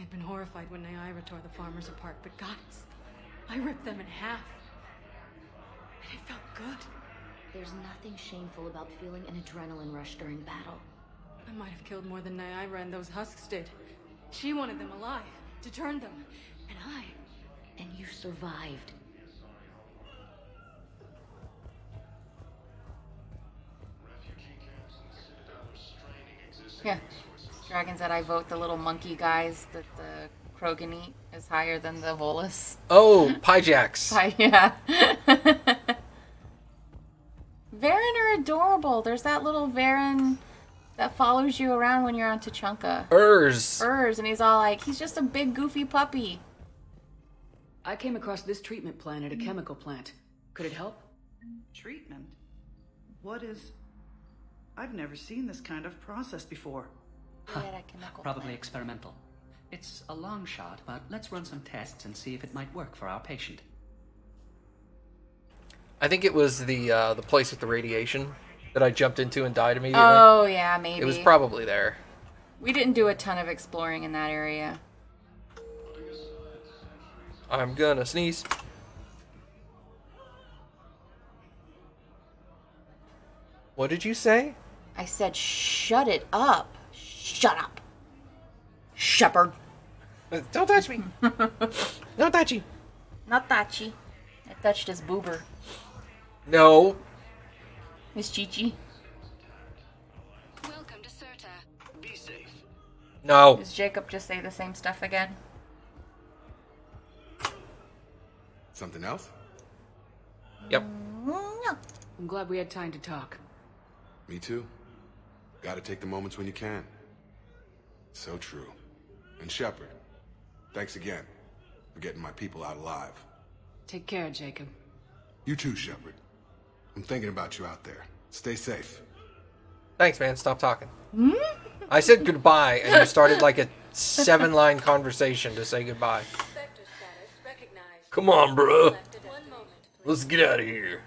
I'd been horrified when Naira tore the farmers apart, but guys, I ripped them in half. And it felt good. There's nothing shameful about feeling an adrenaline rush during battle. I might have killed more than Naira and those husks did. She wanted them alive, to turn them, and I... And you survived. Yeah. Dragon said I vote the little monkey guys that the Krogan eat is higher than the Volus. Oh, Pyjax. Yeah. Varen are adorable. There's that little Varen that follows you around when you're on Tachanka. Urs, and he's all like, he's just a big goofy puppy. I came across this treatment plan at a chemical plant. Could it help? Treatment? What is... I've never seen this kind of process before. Probably experimental. It's a long shot, but let's run some tests and see if it might work for our patient. I think it was the place with the radiation that I jumped into and died immediately. Oh, yeah, maybe. It was probably there. We didn't do a ton of exploring in that area. I'm gonna sneeze. What did you say? I said, shut it up. Shut up. Shepherd. Don't touch me. Don't touch you. Not touchy. I touched his boober. No. Miss Chi-Chi. Welcome to Serta. Be safe. No. Does Jacob just say the same stuff again? Something else? Yep. No. I'm glad we had time to talk. Me too. Gotta take the moments when you can. So true. And Shepard, thanks again for getting my people out alive. Take care, Jacob. You too, Shepard. I'm thinking about you out there. Stay safe. Thanks, man. Stop talking. I said goodbye, and you started like a 7-line conversation to say goodbye. Come on, bro. Let's get out of here.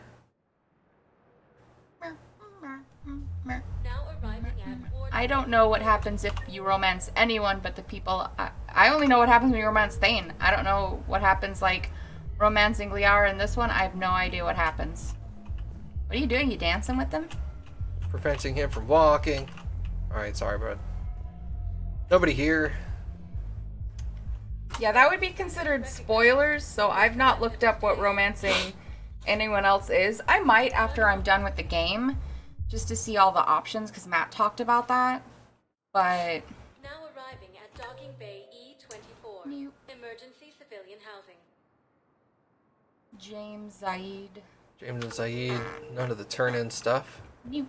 I don't know what happens if you romance anyone but the people. I only know what happens when you romance Thane. I don't know what happens, like, romancing Liara in this one. I have no idea what happens. What are you doing? You dancing with them? Preventing him from walking. Alright, sorry, bud. Nobody here. Yeah, that would be considered spoilers, so I've not looked up what romancing anyone else is. I might after I'm done with the game, just to see all the options, because Matt talked about that. But... Now arriving at Docking Bay E-24. Emergency civilian housing. James Zaid. James and Zaid. None of the turn-in stuff. Nope.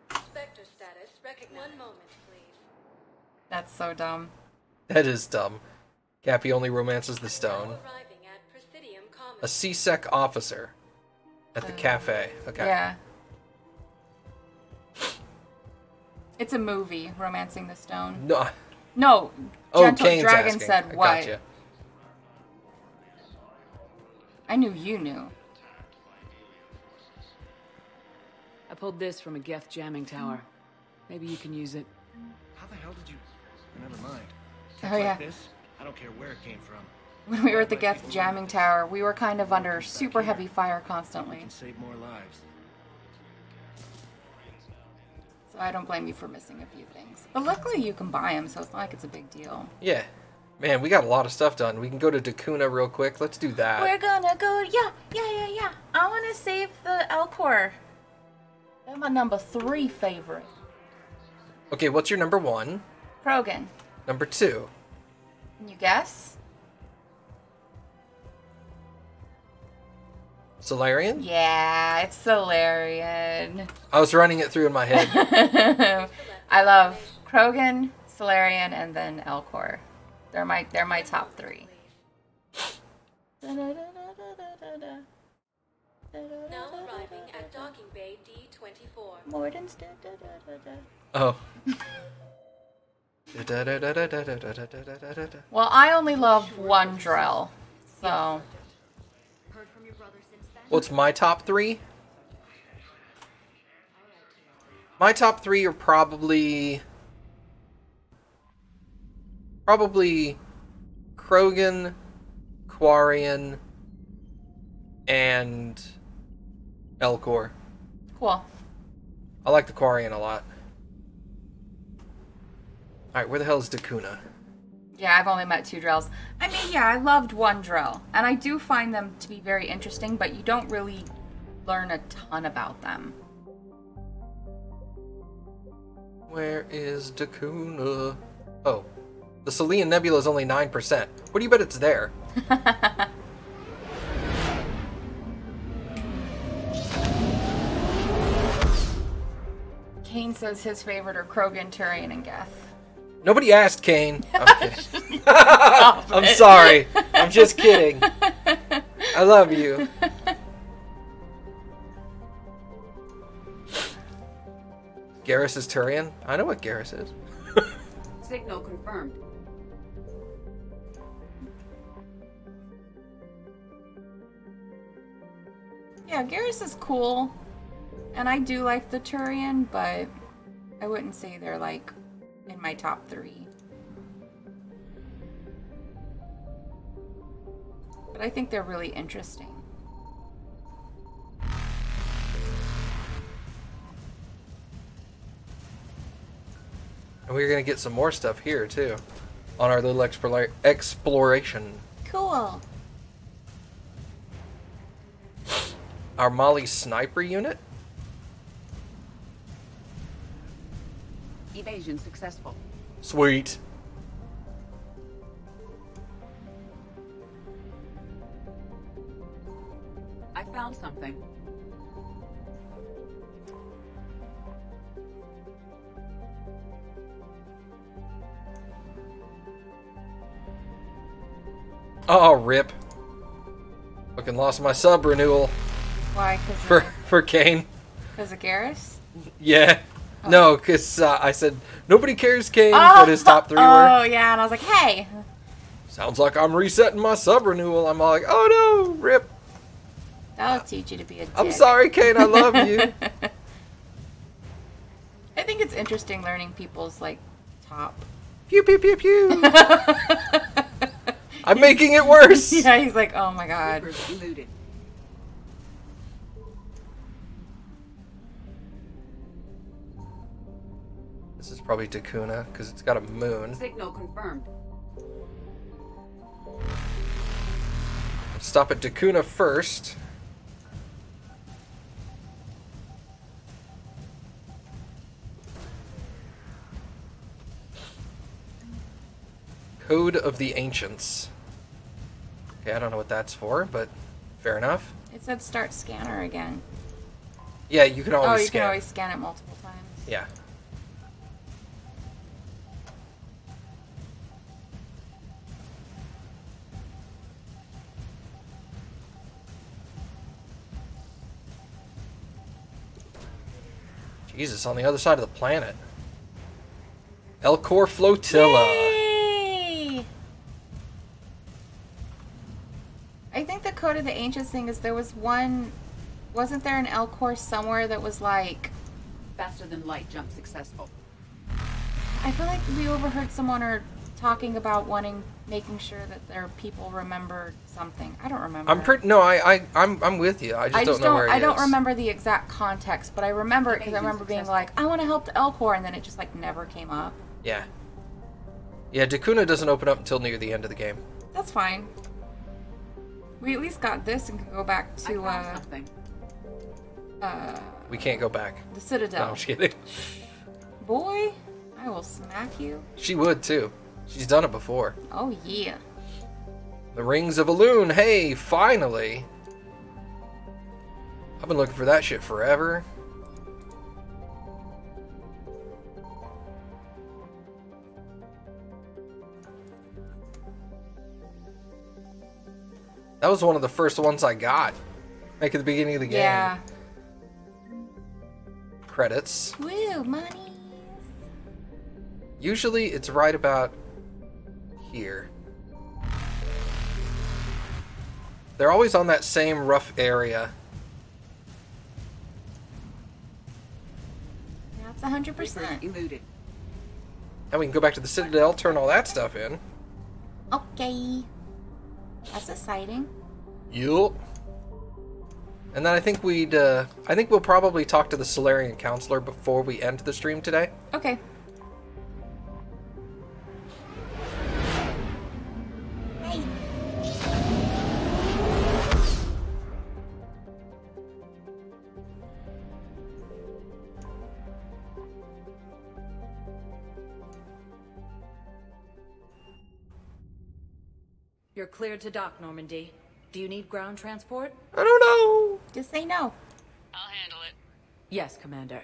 Spectre status recognized. 1 moment, please. That's so dumb. That is dumb. Kappy only romances the stone. A C-Sec officer. At the cafe. Okay. Yeah. It's a movie, Romancing the Stone. No. No. Oh, Gentle Kane's Dragon asking. said what? Gotcha. I knew you knew. I pulled this from a Geth jamming tower. Maybe you can use it. How the hell did you... Never mind. Oh, yeah. Like this, I don't care where it came from. When we were at the Geth jamming tower, we were kind of under super heavy fire constantly. We can save more lives. So I don't blame you for missing a few things. But luckily you can buy them, so it's not like it's a big deal. Yeah. Man, we got a lot of stuff done. We can go to Dakuna real quick. Let's do that. We're gonna go, yeah. I want to save the Elcor. They're my number 3 favorite. Okay, what's your number 1? Krogan. Number 2? Can you guess? Solarian? Yeah, it's Solarian. I was running it through in my head. I love Krogan, Solarian, and then Elcor. They're my top 3. Now arriving at Docking Bay D-24. Morden's Oh. Well, I only love one Drell, so... What's my top 3? My top 3 are probably Probably Krogan, Quarian, and Elcor. Cool. I like the Quarian a lot. Alright, where the hell is Dakuna? Yeah, I've only met 2 Drells. I mean, yeah, I loved 1 Drell, and I do find them to be very interesting, but you don't really learn a ton about them. Where is Dakuna? Oh, the Selene Nebula is only 9%. What do you bet it's there? Kane says his favorite are Krogan, Turian, and Geth. Nobody asked, Kane. I'm kidding. I'm sorry. I'm just kidding. I love you. Garrus is Turian? I know what Garrus is. Signal confirmed. Yeah, Garrus is cool. And I do like the Turian, but I wouldn't say they're like in my top 3. But I think they're really interesting. And we're going to get some more stuff here, too. On our little exploration. Cool. Our Molly sniper unit? Evasion successful. Sweet. I found something. Oh, rip. Fucking lost my sub renewal. Why? For Kane. Because of Garrus? Yeah. Oh. No, because I said, nobody cares, Kane, what his top 3 were. Oh, yeah, and I was like, hey. Sounds like I'm resetting my sub renewal. I'm all like, oh no, rip. That'll teach you to be a dick. I'm sorry, Kane, I love you. I think it's interesting learning people's, like, top. Pew, pew, pew, pew. I'm making it worse. Yeah, he's like, oh my god. Eluded. This is probably Dakuna, because it's got a moon. Signal confirmed. Stop at Dakuna first. Code of the Ancients. Okay, I don't know what that's for, but fair enough. It said start scanner again. Yeah, you can always scan. Oh, you can always scan it multiple times. Yeah. Jesus, on the other side of the planet. Elcor Flotilla. Yay! I think the Code of the Ancients thing is there was one... Wasn't there an Elcor somewhere that was like... Faster than light jump successful. I feel like we overheard someone talking about making sure that their people remembered something. I don't remember. I'm with you. I just don't know where it is. I don't remember the exact context, but I remember it because I remember being like, I want to help the Elcor, and then it just like never came up. Yeah. Yeah, Dakuna doesn't open up until near the end of the game. That's fine. We at least got this and can go back to something. We can't go back. The Citadel. No, I'm just kidding. Boy, I will smack you. She would too. She's done it before. Oh yeah. The Rings of Elune. Hey, finally. I've been looking for that shit forever. That was one of the first ones I got. Like at the beginning of the game. Yeah. Credits. Woo, money. Usually it's right about here. They're always on that same rough area. That's 100%. Eluded. And we can go back to the Citadel, turn all that stuff in. Okay. That's exciting. Yup. And then I think we'll probably talk to the Solarian Counselor before we end the stream today. Okay. Hey. You're cleared to dock, Normandy. Do you need ground transport? I don't know. Just say no. I'll handle it. Yes, Commander.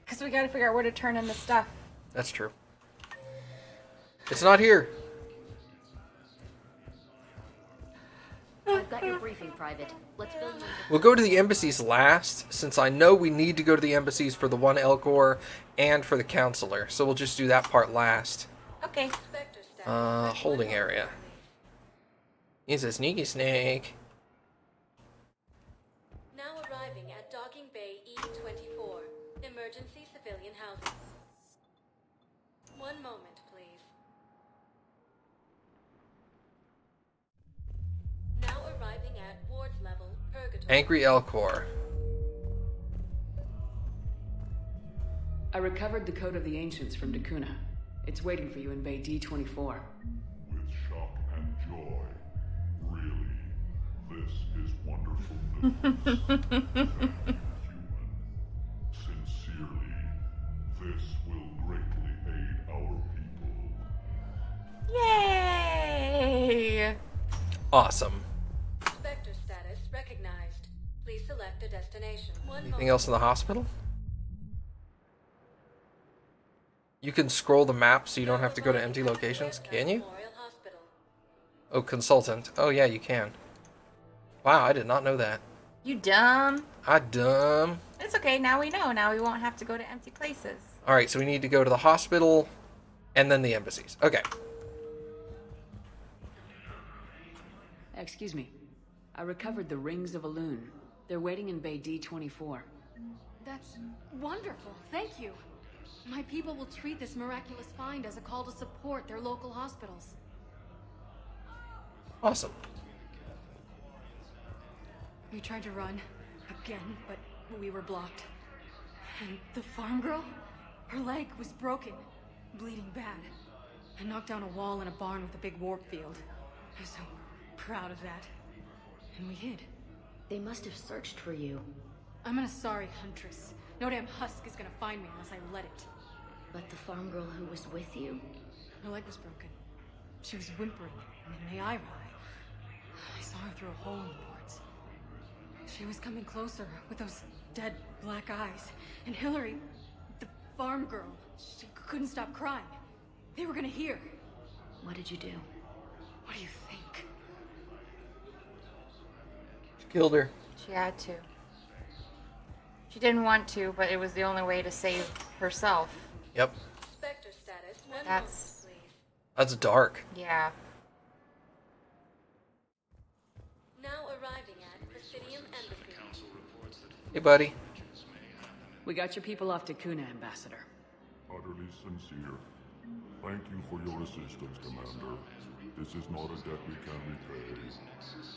Because we gotta figure out where to turn in the stuff. That's true. It's not here. I've got your briefing, Private. Let's fill you in. We'll go to the embassies last, since I know we need to go to the embassies for the one Elcor and for the Counselor. So we'll just do that part last. Okay. Holding area. He's a sneaky snake. Now arriving at Docking Bay E24, emergency civilian housing. One moment, please. Now arriving at ward level, Purgatory. Angry Elcor. I recovered the Code of the Ancients from Dakuna. It's waiting for you in Bay D24. With shock and joy. Really, this is wonderful news. Human. Sincerely, this will greatly aid our people. Yay! Awesome. Spectre status recognized. Please select a destination. Anything else in the hospital? You can scroll the map so you don't have to go to empty locations, can you? Oh, consultant. Oh yeah, you can. Wow, I did not know that. You dumb. I dumb. It's okay, now we know. Now we won't have to go to empty places. Alright, so we need to go to the hospital and then the embassies. Okay. Excuse me. I recovered the Rings of Elune. They're waiting in Bay D24. That's wonderful. Thank you. My people will treat this miraculous find as a call to support their local hospitals. Awesome. We tried to run again, but we were blocked. And the farm girl? Her leg was broken, bleeding bad. I knocked down a wall in a barn with a big warp field. I was so proud of that. And we hid. They must have searched for you. I'm an Asari huntress. No damn husk is gonna find me unless I let it. But the farm girl who was with you? Her leg was broken. She was whimpering, and in the eye eye, I saw her through a hole in the boards. She was coming closer with those dead black eyes. And Hillary, the farm girl, she couldn't stop crying. They were gonna hear. What did you do? What do you think? She killed her. She had to. She didn't want to, but it was the only way to save herself. Yep. Spectre status. That's dark. Yeah. Now arriving at Presidium Embassy. Hey, buddy. We got your people off Dakuna, Ambassador. Utterly sincere. Thank you for your assistance, Commander. This is not a debt we can repay.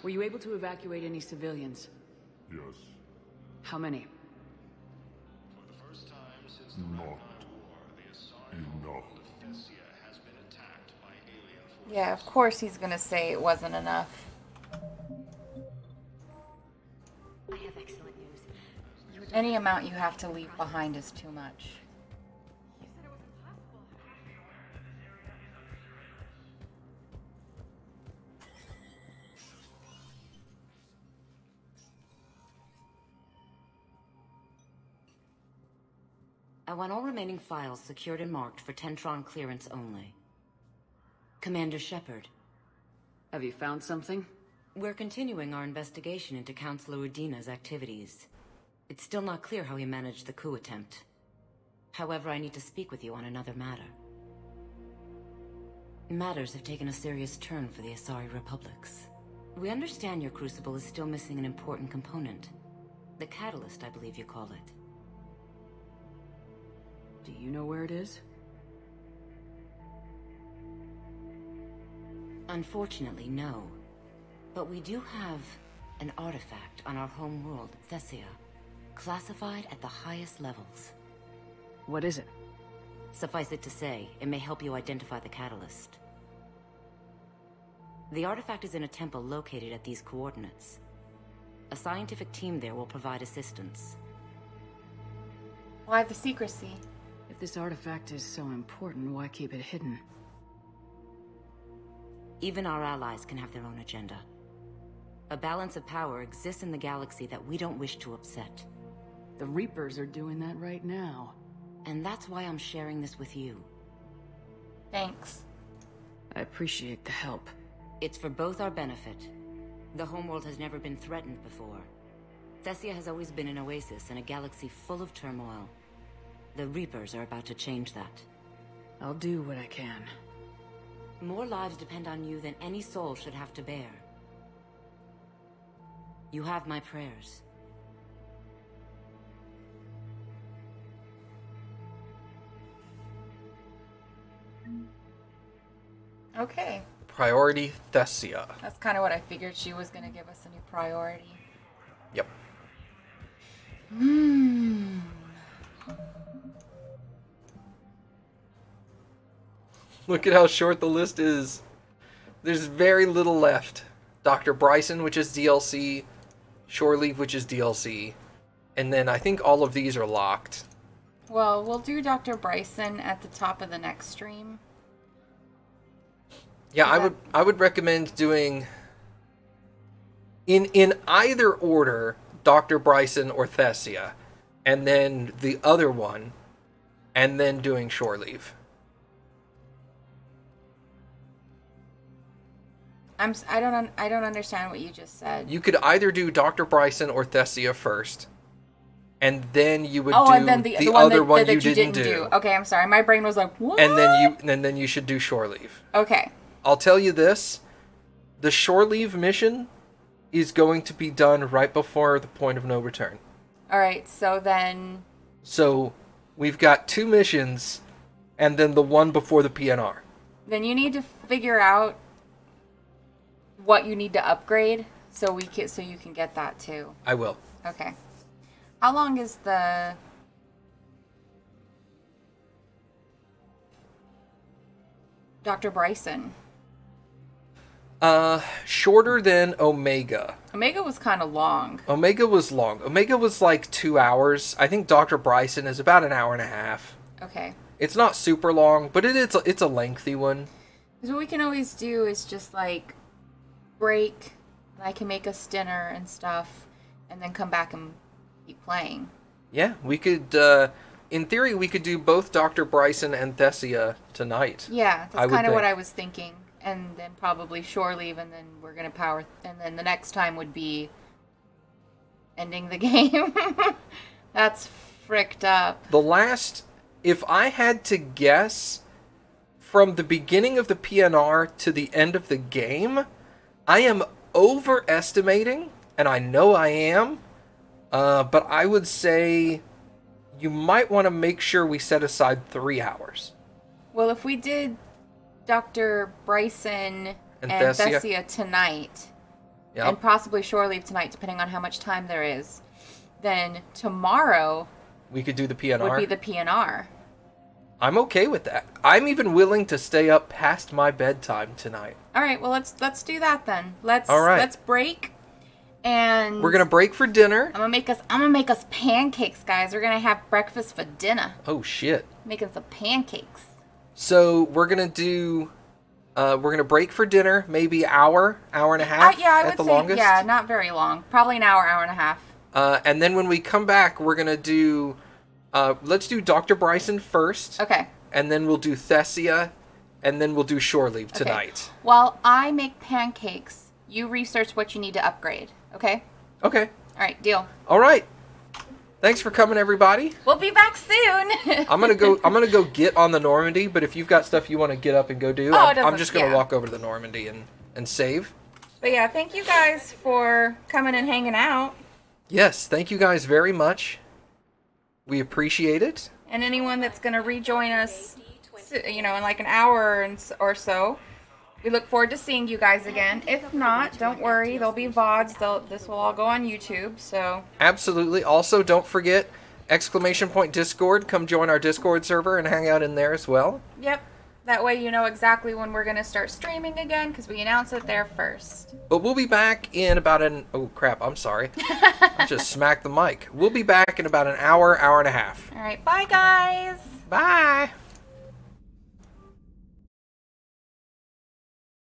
Were you able to evacuate any civilians? Yes. How many? Not enough. Yeah, of course he's gonna say it wasn't enough. I have excellent news. Any amount you have to leave behind is too much. I want all remaining files secured and marked for Tentron clearance only. Commander Shepard. Have you found something? We're continuing our investigation into Councilor Udina's activities. It's still not clear how he managed the coup attempt. However, I need to speak with you on another matter. Matters have taken a serious turn for the Asari Republics. We understand your crucible is still missing an important component. The catalyst, I believe you call it. Do you know where it is? Unfortunately, no. But we do have an artifact on our home world, Thessia, classified at the highest levels. What is it? Suffice it to say, it may help you identify the catalyst. The artifact is in a temple located at these coordinates. A scientific team there will provide assistance. Why the secrecy? If this artifact is so important, why keep it hidden? Even our allies can have their own agenda. A balance of power exists in the galaxy that we don't wish to upset. The Reapers are doing that right now. And that's why I'm sharing this with you. Thanks. I appreciate the help. It's for both our benefit. The homeworld has never been threatened before. Thessia has always been an oasis in a galaxy full of turmoil. The Reapers are about to change that. I'll do what I can. More lives depend on you than any soul should have to bear. You have my prayers. Okay. Priority Thessia. That's kind of what I figured. She was going to give us a new priority. Yep. Look at how short the list is. There's very little left. Dr. Bryson, which is DLC. Shore Leave, which is DLC. And then I think all of these are locked. Well, we'll do Dr. Bryson at the top of the next stream. Yeah, I would recommend doing in either order Dr. Bryson or Thessia, and then the other one, and then doing Shore Leave. I don't understand what you just said. You could either do Dr. Bryson or Thessia first, and then you would do and then the other one that you didn't do. Okay, I'm sorry. My brain was like, what? And then you should do Shore Leave. Okay. I'll tell you this. The Shore Leave mission is going to be done right before the point of no return. Alright, so then... So, we've got 2 missions, and then the one before the PNR. Then you need to figure out what you need to upgrade, so you can get that too. I will. Okay. How long is the... Dr. Bryson? Shorter than Omega. Omega was kind of long. Omega was long. Omega was like 2 hours. I think Dr. Bryson is about an hour and a half. Okay. It's not super long, but it's a lengthy one. Because what we can always do is just like break, and I can make us dinner and stuff, and then come back and keep playing. Yeah, we could, in theory, we could do both Dr. Bryson and Thessia tonight. Yeah, that's kind of what I was thinking. And then probably Shore Leave, and then we're going to power... And then the next time would be ending the game. That's fricked up. The last... If I had to guess, from the beginning of the PNR to the end of the game, I am overestimating, and I know I am, but I would say you might want to make sure we set aside 3 hours. Well, if we did Dr. Bryson and Thessia tonight, yep, and possibly Shore Leave tonight, depending on how much time there is, then tomorrow we could do the PNR. Would be the PNR. I'm okay with that. I'm even willing to stay up past my bedtime tonight. All right, well let's do that then. Let's break, and we're gonna break for dinner. I'm gonna make us pancakes, guys. We're gonna have breakfast for dinner. Oh shit! Making some pancakes. So we're gonna break for dinner, maybe hour and a half. I would say longest. Yeah, not very long. Probably an hour and a half. And then when we come back, we're gonna do. Let's do Dr. Bryson first. Okay. And then we'll do Thessia, and then we'll do Shore Leave tonight. Okay. While I make pancakes, you research what you need to upgrade. Okay. Okay. All right. Deal. All right. Thanks for coming, everybody. We'll be back soon. I'm gonna go get on the Normandy. But if you've got stuff you want to get up and go do, I'm just gonna walk over to the Normandy and save. But yeah, thank you guys for coming and hanging out. Yes, thank you guys very much. We appreciate it. And anyone that's gonna rejoin us, in like an hour or so, We look forward to seeing you guys again. If not, don't worry. There'll be VODs. This will all go on YouTube, so... Absolutely. Also, don't forget, !Discord. Come join our Discord server and hang out in there as well. Yep. That way you know exactly when we're going to start streaming again, because we announce it there first. But we'll be back in about an... Oh, crap. I'm sorry. I just smacked the mic. We'll be back in about an hour, hour and a half. All right. Bye, guys. Bye.